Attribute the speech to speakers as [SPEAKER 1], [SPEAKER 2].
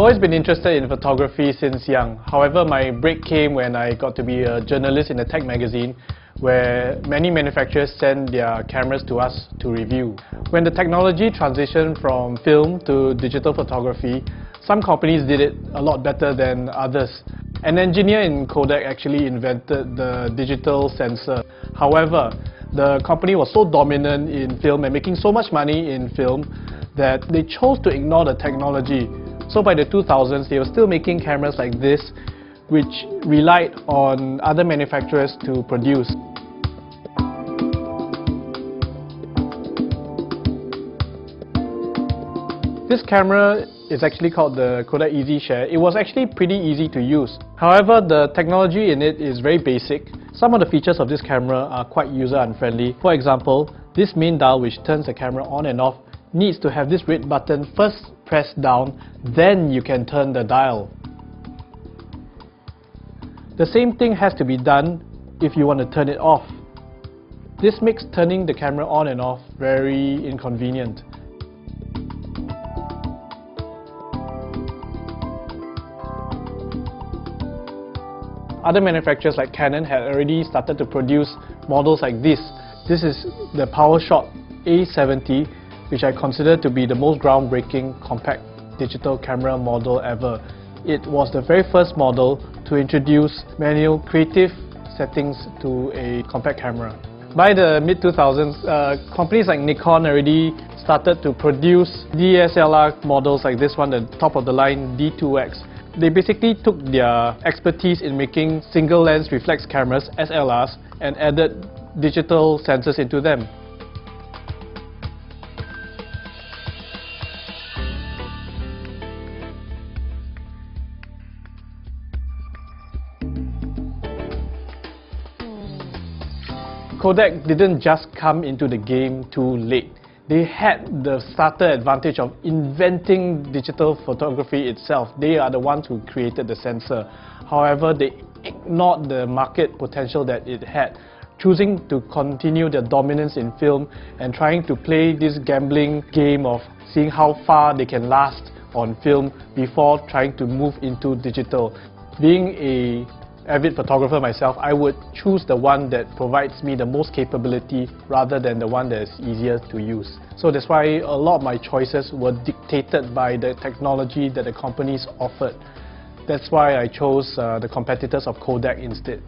[SPEAKER 1] always been interested in photography since young. However, my break came when I got to be a journalist in a tech magazine where many manufacturers send their cameras to us to review. When the technology transitioned from film to digital photography, some companies did it a lot better than others. An engineer in Kodak actually invented the digital sensor. However, the company was so dominant in film and making so much money in film that they chose to ignore the technology. So by the 2000s, they were still making cameras like this, which relied on other manufacturers to produce. This camera is actually called the Kodak Easy Share. It was actually pretty easy to use. However, the technology in it is very basic. Some of the features of this camera are quite user-unfriendly. For example, this main dial, which turns the camera on and off, needs to have this red button first pressed down, then you can turn the dial. The same thing has to be done if you want to turn it off. This makes turning the camera on and off very inconvenient. Other manufacturers like Canon had already started to produce models like this. This is the PowerShot A70, which I consider to be the most groundbreaking compact digital camera model ever. It was the very first model to introduce manual creative settings to a compact camera. By the mid-2000s, companies like Nikon already started to produce DSLR models like this one, the top-of-the-line D2X. They basically took their expertise in making single-lens reflex cameras, SLRs, and added digital sensors into them. Kodak didn't just come into the game too late. They had the starter advantage of inventing digital photography itself. They are the ones who created the sensor. However, they ignored the market potential that it had, choosing to continue their dominance in film and trying to play this gambling game of seeing how far they can last on film before trying to move into digital. Being an avid photographer myself, I would choose the one that provides me the most capability rather than the one that is easier to use. So that's why a lot of my choices were dictated by the technology that the companies offered. That's why I chose the competitors of Kodak instead.